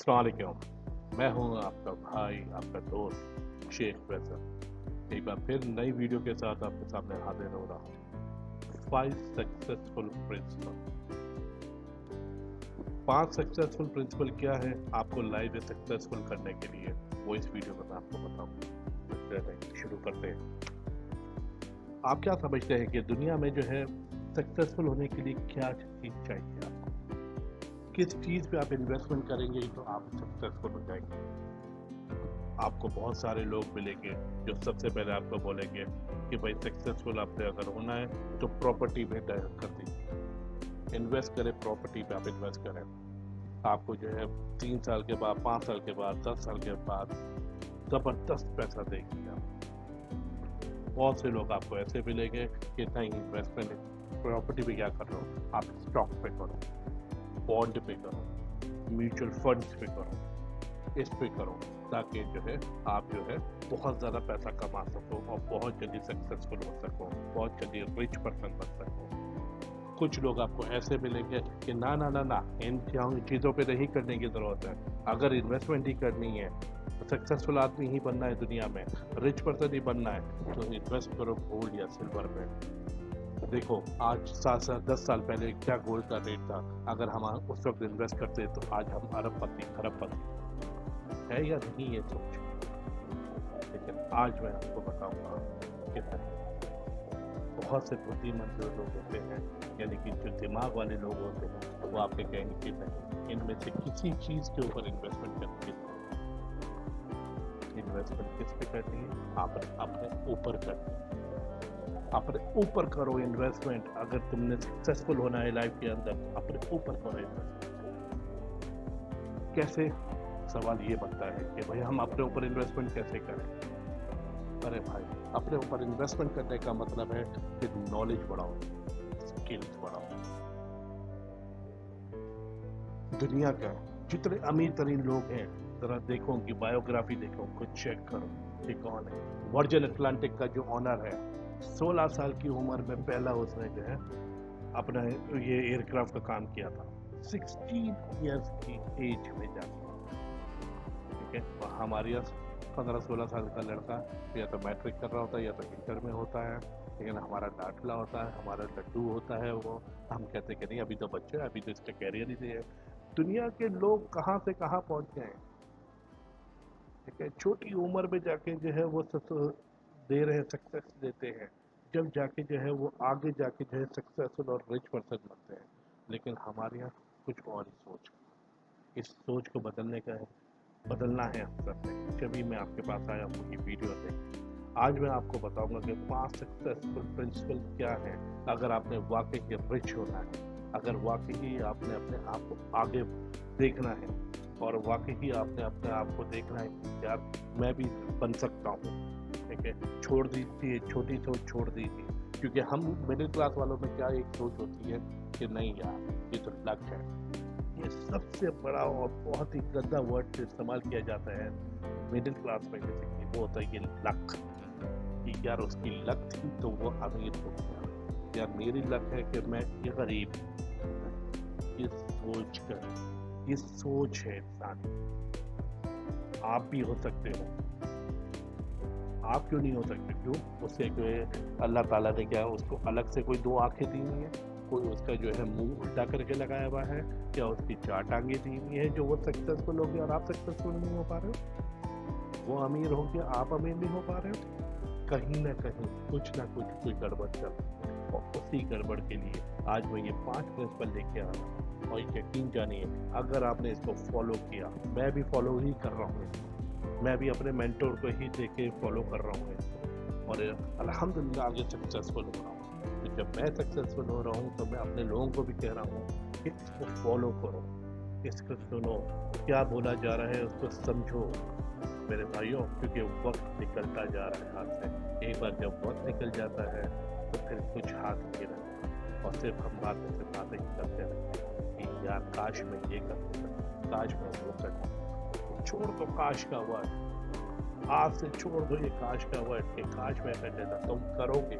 अस्सलाम वालेकुम। मैं हूं आपका भाई, आपका दोस्त शेख फैसल। एक बार फिर नई वीडियो के साथ आपके सामने हाजिर हो रहा हूं। 5 सक्सेसफुल प्रिंसिपल। 5 सक्सेसफुल प्रिंसिपल क्या है आपको लाइफ में सक्सेसफुल करने के लिए, वो इस वीडियो में मैं आपको बताऊंगा। शुरू करते हैं। आप क्या समझते हैं कि दुनिया में जो है सक्सेसफुल होने के लिए क्या चीज चाहिए आपको? किस चीज पे आप इन्वेस्टमेंट करेंगे तो आप सक्सेसफुल हो जाएंगे? आपको बहुत सारे लोग मिलेंगे जो सबसे पहले आपको बोलेंगे कि भाई सक्सेसफुल आपने अगर होना है तो प्रॉपर्टी में कर दीजिए, इन्वेस्ट करें, प्रॉपर्टी पे आप इन्वेस्ट करें। आपको जो है 3 साल के बाद, 5 साल के बाद, 10 साल के बाद जबरदस्त पैसा देंगे आप। बहुत से लोग आपको ऐसे मिलेंगे कि नहीं, इन्वेस्टमेंट प्रॉपर्टी पे क्या कर रहे हो, आप स्टॉक पे करो, बॉन्ड पे करो, म्यूचुअल फंड्स पे करो, इस पे करो, ताकि जो है आप जो है बहुत ज़्यादा पैसा कमा सको और बहुत जल्दी सक्सेसफुल हो सको, बहुत जल्दी रिच पर्सन बन सको। कुछ लोग आपको ऐसे मिलेंगे कि ना ना ना ना, इन चीज़ों पे नहीं करने की ज़रूरत है। अगर इन्वेस्टमेंट ही करनी है, सक्सेसफुल आदमी ही बनना है दुनिया में, रिच पर्सन ही बनना है, तो इन्वेस्ट करो गोल्ड या सिल्वर में। देखो आज 10 साल पहले क्या गोल्ड का रेट था, अगर हम उस वक्त इन्वेस्ट करते तो आज हम अरबपति खरबपति है या नहीं, ये सोच। लेकिन आज मैं आपको बताऊंगा कि बहुत से बुद्धिमान जो लोग होते हैं, यानी कि जो दिमाग वाले लोग होते हैं, वो आपके कहेंगे कि नहीं, इनमें से किसी चीज के ऊपर इन्वेस्टमेंट करनी है। इन्वेस्टमेंट किस पे करनी है? आपने अपने ऊपर करनी है, अपने ऊपर करो इन्वेस्टमेंट। अगर तुमने सक्सेसफुल होना है लाइफ के अंदर, अपने ऊपर करो इन्वेस्टमेंट। कैसे? सवाल ये बनता है कि भाई हम अपने ऊपर इन्वेस्टमेंट कैसे करें? अरे भाई, अपने ऊपर इन्वेस्टमेंट करने का मतलब है कि नॉलेज बढ़ाओ, स्किल्स बढ़ाओ। दुनिया का जितने अमीर तरीन लोग हैं, जरा देखो उनकी बायोग्राफी, देखो उनको चेक करो कि कौन है। वर्जिन अटलांटिक का जो ऑनर है, 16 साल की उम्र में पहला उसने जो है अपना ये एयरक्राफ्ट का काम किया था, 16 इयर्स की एज में जाकर। ठीक है, और हमारे यहाँ 15-16 साल का लड़का या तो मैट्रिक कर रहा होता है या तो इंटर में होता है, लेकिन हमारा लाडला होता है, हमारा लड्डू होता है वो। हम कहते हैं कि नहीं, अभी तो बच्चे हैं, अभी तो इसका कैरियर ही नहीं है। दुनिया के लोग कहाँ से कहाँ पहुँच गए हैं। ठीक है, छोटी उम्र में जाके जो है वो दे रहे हैं, सक्सेस देते हैं, जब जाके जो है वो आगे जाके जो है सक्सेसफुल और रिच पर्सन बनते हैं। लेकिन हमारे यहाँ कुछ और ही सोच, इस सोच को बदलना है हम सबसे। जब मैं आपके पास आया हूँ ये वीडियो से, आज मैं आपको बताऊंगा कि 5 सक्सेसफुल प्रिंसिपल क्या है। अगर आपने वाकई के रिच होना है, अगर वाकई आपने अपने आप को आगे देखना है, और वाकई ही आपने अपने आप को देखना है कि यार मैं भी बन सकता हूँ। ठीक है, छोड़ दी थी छोटी सोच, छोड़ दी थी। क्योंकि हम मिडिल क्लास वालों में क्या एक सोच होती है कि नहीं यार, ये तो लक है। ये सबसे बड़ा और बहुत ही गंदा वर्ड इस्तेमाल किया जाता है मिडिल क्लास में, जैसे कि वो होता है ये लक, कि यार उसकी लक थी तो वो अमीर हो गया, यार मेरी लक है कि मैं ये गरीब। ये सोच है इंसान। आप भी हो सकते हो, आप क्यों नहीं हो सकते? क्यों? उससे अल्लाह ताला ने क्या उसको अलग से कोई 2 आंखें दी हुई है? कोई उसका जो है मुंह उल्टा करके लगाया हुआ है? क्या उसकी 4 टांगे दी हुई है जो वो सक्सेसफुल हो गया और आप सक्सेसफुल नहीं हो पा रहे हो? वो अमीर हो गया, आप अमीर नहीं हो पा रहे हो? कहीं ना कहीं कुछ ना कुछ कोई गड़बड़ चल रही है, और उसी गड़बड़ के लिए आज मैं ये 5 प्रिंसिपल लेके आ रहा हूँ। और यकीन जानिए, अगर आपने इसको फॉलो किया, मैं भी फॉलो ही कर रहा हूँ, मैं भी अपने मेंटोर को ही देख के फॉलो कर रहा हूँ इसको, और अल्हम्दुलिल्लाह आगे सक्सेसफुल हो रहा हूँ। तो जब मैं सक्सेसफुल हो रहा हूँ तो मैं अपने लोगों को भी कह रहा हूँ कि इसको फॉलो करो, इसको सुनो, क्या बोला जा रहा है उसको समझो मेरे भाइयों। क्योंकि वक्त निकलता जा रहा है हाथ से। एक बार जब वक्त निकल जाता है तो फिर कुछ हाथ नहीं रहता, और सिर्फ हम बातें ही करते रहते हैं कि यार काश मैं ये कर सकता, काश मैं वो कर। छोड़ दो काश का वर्ड, आज से छोड़ दो ये काश का वर्ड कि काश मैं कर देता। तुम करोगे,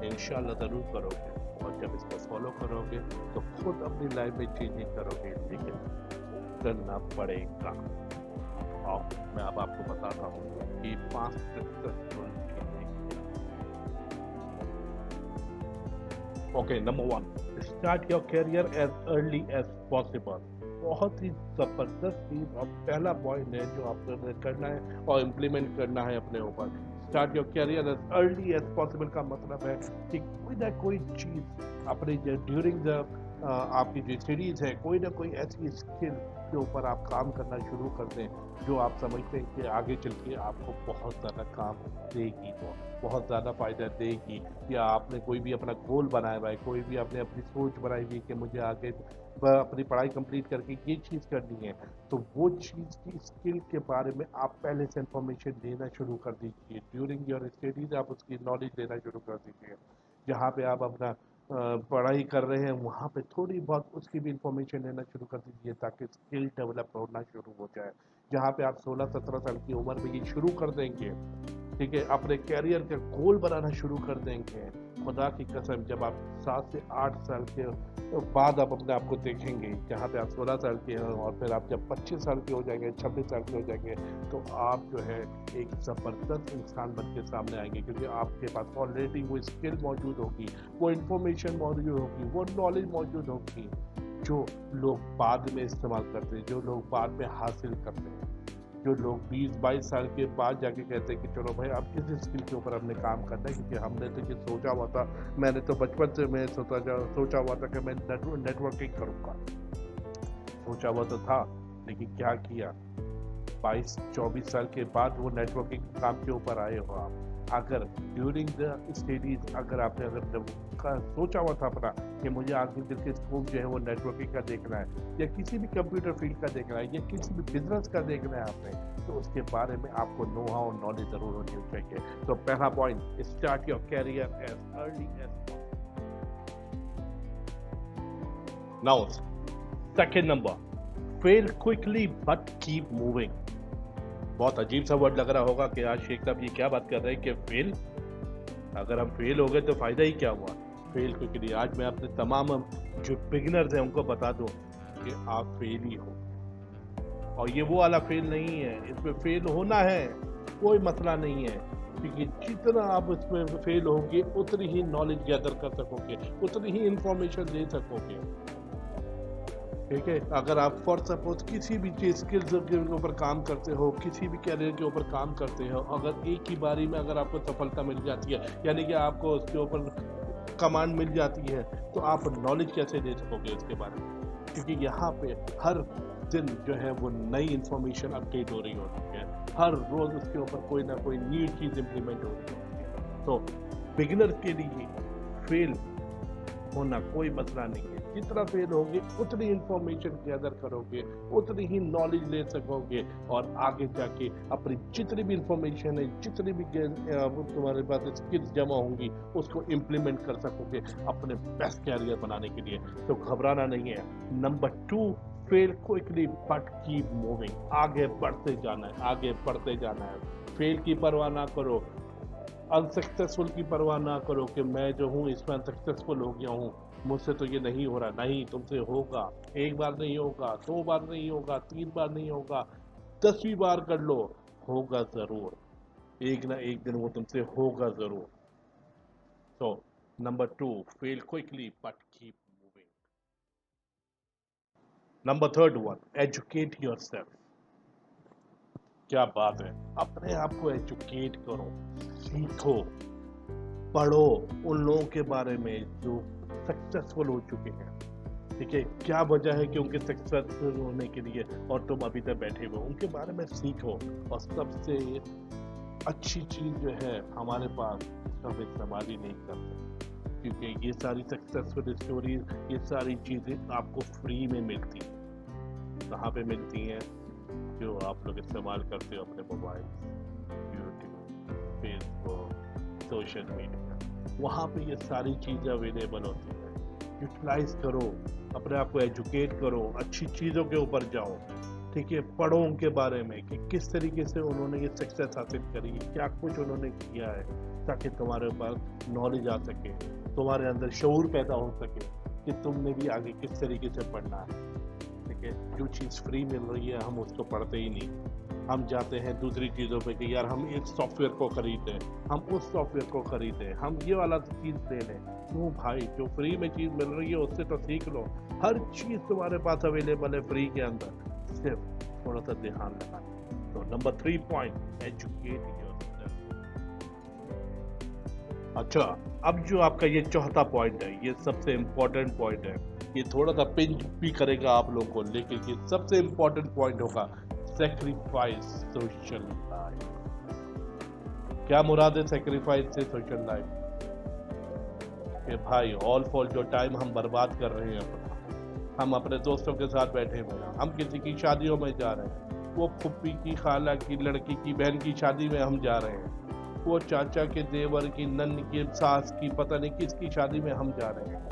इंशाल्लाह ज़रूर करोगे, और जब इसको फॉलो करोगे तो खुद अपनी लाइफ में चेंजिंग करोगे। लेकिन करना पड़ेगा। और मैं अब आपको बताता हूँ कि 5 successful okay. Number 1, start your career as early as possible. बहुत ही जबरदस्त चीज और पहला पॉइंट है जो आपको करना है और इम्प्लीमेंट करना है अपने ऊपर। Start your career as early as possible का मतलब है कि कोई ना कोई चीज अपने ड्यूरिंग द आपकी जो स्टडीज है, कोई ना कोई ऐसी स्किल के ऊपर आप काम करना शुरू कर दें जो आप समझते हैं कि आगे चल के आपको बहुत ज़्यादा काम देगी, तो बहुत ज़्यादा फायदा देगी। या आपने कोई भी अपना गोल बनाया हुआ है, कोई भी आपने अपनी सोच बनाई हुई कि मुझे आगे अपनी पढ़ाई कंप्लीट करके ये चीज़ करनी है, तो वो चीज़ की स्किल के बारे में आप पहले से इंफॉर्मेशन लेना शुरू कर दीजिए। ड्यूरिंग योर स्टडीज आप उसकी नॉलेज लेना शुरू कर दीजिए। जहाँ पे आप अपना पढ़ाई कर रहे हैं वहाँ पे थोड़ी बहुत उसकी भी इंफॉर्मेशन लेना शुरू कर दीजिए ताकि स्किल डेवलप होना शुरू हो जाए। जहाँ पे आप 16-17 साल की उम्र में ये शुरू कर देंगे, ठीक है, अपने कैरियर का गोल बनाना शुरू कर देंगे, खुदा की कसम जब आप 7 से 8 साल के बाद आप अपने आप को देखेंगे, जहाँ पे आप 16 साल के हैं और फिर आप जब 25 साल के हो जाएंगे, 26 साल के हो जाएंगे, तो आप जो है एक ज़बरदस्त इंसान बन के सामने आएंगे, क्योंकि आपके पास ऑलरेडी वो स्किल मौजूद होगी, वो इंफॉर्मेशन मौजूद होगी, वो नॉलेज मौजूद होगी जो लोग बाद में इस्तेमाल करते हैं, जो लोग बाद में हासिल करते हैं, जो लोग 20-22 साल के बाद जाके कहते हैं कि चलो भाई अब इस स्किल के ऊपर हमने काम करना है, क्योंकि हमने तो ये सोचा हुआ था, मैंने तो बचपन से मैं सोचा हुआ था कि मैं नेटवर्किंग करूँगा, सोचा हुआ तो था, लेकिन क्या किया, 22-24 साल के बाद वो नेटवर्किंग काम के ऊपर आए हो आप। अगर ड्यूरिंग द स्टडीज अगर आपने सोचा हुआ था अपना कि मुझे आगे चल के स्कोप जो है वो नेटवर्किंग का देखना है, या किसी भी कंप्यूटर फील्ड का देखना है, या किसी भी बिजनेस का देखना है आपने, तो उसके बारे में आपको नो हाउ और नॉलेज जरूर होनी चाहिए। तो पहला point, start your career as early as now. Second number, fail quickly but keep moving. बहुत अजीब सा वर्ड लग रहा होगा कि आज शेख साहब ये क्या बात कर रहे हैं कि फेल, अगर हम फेल हो गए तो फायदा ही क्या हुआ। फेल क्विकली, आज मैं अपने तमाम जो बिगिनर्स हैं उनको बता दूं कि आप फेल ही हो, और ये वो वाला फेल नहीं है, इसमें फेल होना है कोई मसला नहीं है, क्योंकि जितना आप इसमें फेल होंगे उतनी ही नॉलेज गैदर कर सकोगे, उतनी ही इंफॉर्मेशन ले सकोगे, ठीक है। अगर आप फॉर सपोज किसी भी चीज स्किल्स के ऊपर काम करते हो, किसी भी कैरियर के ऊपर काम करते हो, अगर एक ही बारी में अगर आपको सफलता मिल जाती है, यानी कि आपको उसके ऊपर कमांड मिल जाती है, तो आप नॉलेज कैसे दे सकोगे उसके बारे में, क्योंकि यहाँ पे हर दिन जो है वो नई इंफॉर्मेशन अपडेट हो रही होती है, हर रोज उसके ऊपर कोई ना कोई न्यू चीज इंप्लीमेंट हो रही होती है। तो बिगिनर के लिए फेल होना कोई मसला नहीं है, जितना फेल होगे उतनी इंफॉर्मेशन गैदर करोगे, उतनी ही नॉलेज ले सकोगे, और आगे जाके अपनी जितनी भी इंफॉर्मेशन है, जितनी भी तुम्हारे पास स्किल्स जमा होंगी, उसको इम्प्लीमेंट कर सकोगे अपने बेस्ट कैरियर बनाने के लिए। तो घबराना नहीं है। Number 2, fail quickly but keep moving. आगे बढ़ते जाना है, आगे बढ़ते जाना है। फेल की परवाह ना करो, अनसक्सेसफुल की परवाह ना करो कि मैं जो हूँ इसमें अनसक्सेसफुल हो गया हूँ, मुझसे तो ये नहीं हो रहा। नहीं, तुमसे होगा। एक बार नहीं होगा, 2 बार नहीं होगा, 3 बार नहीं होगा, 10वीं बार कर लो, होगा जरूर, एक ना एक दिन वो तुमसे होगा जरूर। तो number 2, fail quickly but keep moving. Number 3 one, educate yourself. क्या बात है, अपने आप को एजुकेट करो, सीखो, पढ़ो उन लोगों के बारे में जो सक्सेसफुल हो चुके हैं, ठीक है। क्या वजह है कि उनके सक्सेसफुल होने के लिए और तुम अभी तक बैठे हुए, उनके बारे में सीखो। और सबसे अच्छी चीज जो है हमारे पास, हम इस्तेमाल ही नहीं करते, क्योंकि ये सारी सक्सेसफुल स्टोरीज, ये सारी चीजें आपको फ्री में मिलती हैं। कहाँ पे मिलती हैं? जो आप लोग इस्तेमाल करते हो अपने mobile, YouTube, Facebook, social media, वहाँ पे ये सारी चीज़ें अवेलेबल होती हैं। यूटिलाइज करो, अपने आप को एजुकेट करो, अच्छी चीज़ों के ऊपर जाओ, ठीक है। पढ़ो उनके बारे में कि किस तरीके से उन्होंने ये सक्सेस हासिल करी, क्या कुछ उन्होंने किया है, ताकि तुम्हारे पास नॉलेज आ सके, तुम्हारे अंदर शऊर पैदा हो सके कि तुमने भी आगे किस तरीके से पढ़ना है, ठीक है, जो चीज़ फ्री मिल रही है हम उसको पढ़ते ही नहीं, हम जाते हैं दूसरी चीज़ों पे कि यार हम इस सॉफ्टवेयर को खरीदें, हम उस सॉफ्टवेयर को खरीदें, हम ये वाला चीज़ ले लें। क्यों भाई, जो फ्री में चीज़ मिल रही है उससे तो सीख लो, हर चीज़ तुम्हारे पास अवेलेबल है फ्री के अंदर, सिर्फ थोड़ा सा ध्यान लगाना। तो नंबर 3 पॉइंट, एजुकेट योरसेल्फ। अच्छा, अब जो आपका ये चौथा पॉइंट है, ये सबसे इम्पोर्टेंट पॉइंट है, ये थोड़ा सा पिंच भी करेगा आप लोगों को, लेकिन ये सबसे इम्पोर्टेंट पॉइंट होगा, सेक्रीफाइस सोशल लाइफ। क्या मुराद है सेक्रीफाइस से सोशल लाइफ? कि भाई ऑल फॉर जो टाइम हम बर्बाद कर रहे हैं अपना, हम अपने दोस्तों के साथ बैठे हुए हैं, हम किसी की शादियों में जा रहे हैं, वो फुप्पी की, खाला की, लड़की की, बहन की शादी में हम जा रहे हैं, वो चाचा के, देवर की, नन की, सास की, पता नहीं किसकी शादी में हम जा रहे हैं,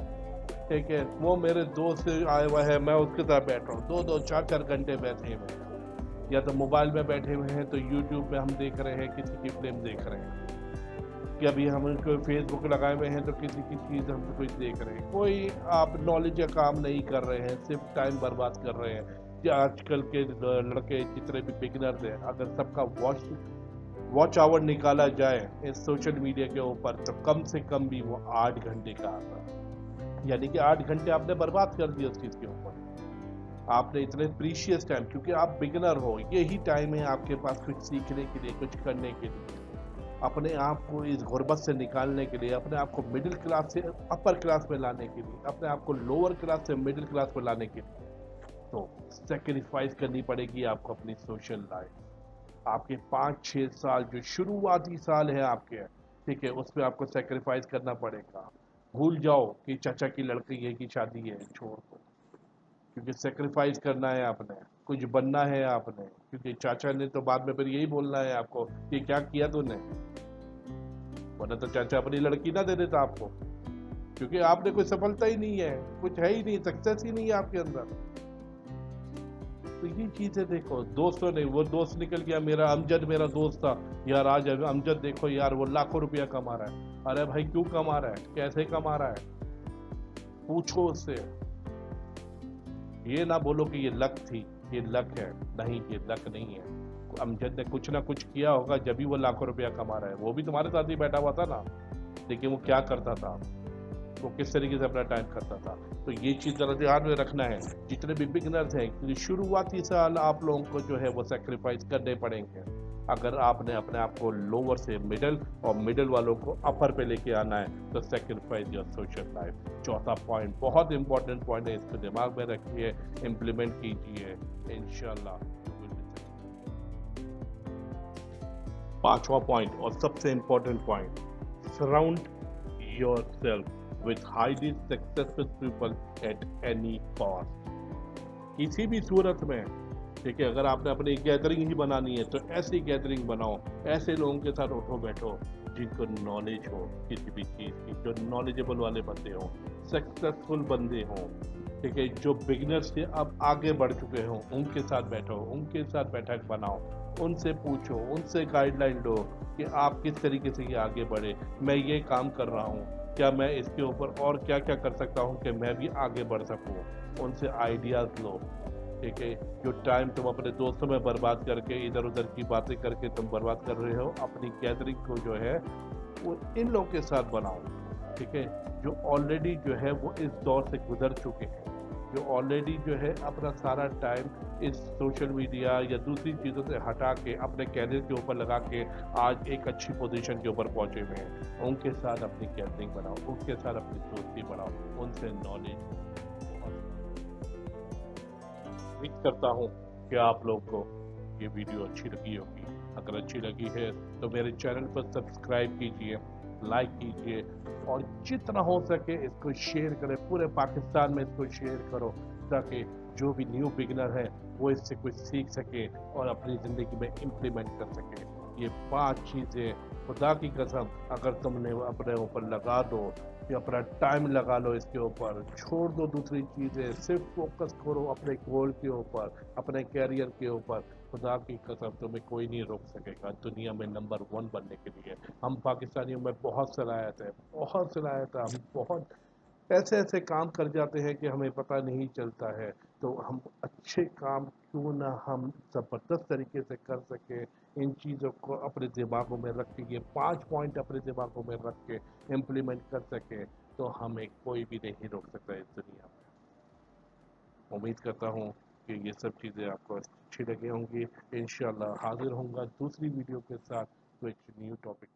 ठीक है। वो मेरे दोस्त आया हुआ है, मैं उसके साथ बैठ रहा हूँ, 2-2 4-4 घंटे बैठे हुए हैं, या तो मोबाइल में बैठे हुए हैं, तो यूट्यूब में हम देख रहे हैं, किसी की फिल्म देख रहे हैं, कि अभी हम कोई फेसबुक लगाए हुए हैं तो किसी की चीज़ हम कुछ देख रहे हैं, कोई आप नॉलेज का काम नहीं कर रहे हैं, सिर्फ टाइम बर्बाद कर रहे हैं। आजकल के लड़के जितने भी बिगिनर्स हैं, अगर सबका वॉच आवर निकाला जाए इस सोशल मीडिया के ऊपर, तो कम से कम भी वो 8 घंटे का आता है, यानी कि 8 घंटे आपने बर्बाद कर दिया उस चीज़ के ऊपर। आपने इतने प्रीशियस टाइम, क्योंकि आप बिगिनर हो, यही टाइम है आपके पास कुछ सीखने के लिए, कुछ करने के लिए, अपने आप को इस गुर्बत से निकालने के लिए, अपने आप को मिडिल क्लास से अपर क्लास में लाने के लिए, अपने आप को लोअर क्लास से मिडिल क्लास में लाने के लिए, तो सेक्रीफाइस करनी पड़ेगी आपको अपनी सोशल लाइफ। आपके 5-6 साल जो शुरुआती साल है आपके, ठीक है, उसमें आपको सेक्रीफाइस करना पड़ेगा। भूल जाओ कि चाचा की लड़की है की शादी है, छोड़ दो, क्योंकि सेक्रीफाइस करना है आपने, कुछ बनना है आपने, क्योंकि चाचा ने तो बाद में फिर यही बोलना है आपको कि क्या किया तूने, वरना तो चाचा अपनी लड़की ना दे देता आपको, क्योंकि आपने कोई सफलता ही नहीं है, कुछ है ही नहीं, सक्सेस ही नहीं है आपके अंदर। तो ये चीजें देखो, दोस्तों ने, वो दोस्त निकल गया मेरा, अमजद मेरा दोस्त था यार, आज अमजद देखो यार वो लाखों रुपया कमा रहा है। अरे भाई क्यों कमा रहा है, कैसे कमा रहा है, पूछो उससे। ये ना बोलो कि ये लक थी, ये लक है, नहीं ये लक नहीं है। अमजद ने कुछ ना कुछ किया होगा जब भी वो लाखों रुपया कमा रहा है। वो भी तुम्हारे साथ ही बैठा हुआ था ना, लेकिन वो क्या करता था, वो किस तरीके से अपना टाइम करता था। तो ये चीज़ ज़रा ध्यान में रखना है, जितने भी बिगनर्स हैं, क्योंकि शुरुआती साल आप लोगों को जो है वो सेक्रीफाइस करने पड़ेंगे, अगर आपने अपने आप को लोअर से मिडिल और मिडिल वालों को अपर पे लेके आना है, तो सेक्रीफाइस योर सोशल लाइफ। चौथा पॉइंट बहुत इंपॉर्टेंट पॉइंट है, इसको दिमाग में रखिए, इम्प्लीमेंट कीजिए, इंशाल्लाह। पांचवा पॉइंट और सबसे important point, surround yourself with highly successful people at any cost। किसी भी सूरत में, ठीक है, अगर आपने अपनी गैदरिंग ही बनानी है तो ऐसी गैदरिंग बनाओ, ऐसे लोगों के साथ उठो बैठो जिनको नॉलेज हो किसी भी चीज़ की, जो नॉलेजेबल वाले बंदे हों, सक्सेसफुल बंदे हों, ठीक है, जो बिगिनर्स से अब आगे बढ़ चुके हों, उनके साथ बैठो, उनके साथ बैठक बनाओ, उनसे पूछो, उनसे गाइडलाइन लो कि आप किस तरीके से ये आगे बढ़े, मैं ये काम कर रहा हूँ, क्या मैं इसके ऊपर और क्या क्या कर सकता हूँ कि मैं भी आगे बढ़ सकूँ, उनसे आइडियाज़ लो, ठीक है। जो टाइम तुम अपने दोस्तों में बर्बाद करके, इधर उधर की बातें करके तुम बर्बाद कर रहे हो, अपनी गैदरिंग को जो है वो इन लोगों के साथ बनाओ, ठीक है, जो ऑलरेडी जो है वो इस दौर से गुजर चुके हैं, जो ऑलरेडी जो है अपना सारा टाइम इस सोशल मीडिया या दूसरी चीज़ों से हटा के अपने कैरियर के ऊपर लगा के आज एक अच्छी पोजीशन के ऊपर पहुंचे हुए हैं, उनके साथ अपनी गैदरिंग बनाओ, उनके साथ अपनी दोस्ती बनाओ, उनसे नॉलेज। उम्मीद करता हूँ कि आप लोग को ये वीडियो अच्छी लगी होगी। अगर अच्छी लगी है तो मेरे चैनल पर सब्सक्राइब कीजिए, लाइक कीजिए, और जितना हो सके इसको शेयर करें, पूरे पाकिस्तान में इसको शेयर करो, ताकि जो भी न्यू बिगिनर है वो इससे कुछ सीख सके और अपनी ज़िंदगी में इम्प्लीमेंट कर सके। ये 5 चीज़ें, खुदा की कसम, अगर तुमने अपने ऊपर लगा दो या अपना टाइम लगा लो इसके ऊपर, छोड़ दो दूसरी चीज़ें, सिर्फ फोकस करो अपने गोल के ऊपर, अपने कैरियर के ऊपर, खुदा की कसम तुम्हें कोई नहीं रोक सकेगा दुनिया में नंबर 1 बनने के लिए। हम पाकिस्तानियों में बहुत सलाहियत है, बहुत सलाहियत है, हम बहुत ऐसे ऐसे काम कर जाते हैं कि हमें पता नहीं चलता है। तो हम अच्छे काम क्यों ना हम ज़बरदस्त तरीके से कर सकें, इन चीज़ों को अपने दिमागों में रख के, ये 5 पॉइंट अपने दिमागों में रख के इम्प्लीमेंट कर सकें, तो हमें कोई भी नहीं रोक सकता इस दुनिया में। उम्मीद करता हूँ कि ये सब चीज़ें आपको अच्छी लगी होंगी। इंशाल्लाह हाज़िर होऊँगा दूसरी वीडियो के साथ कुछ न्यू टॉपिक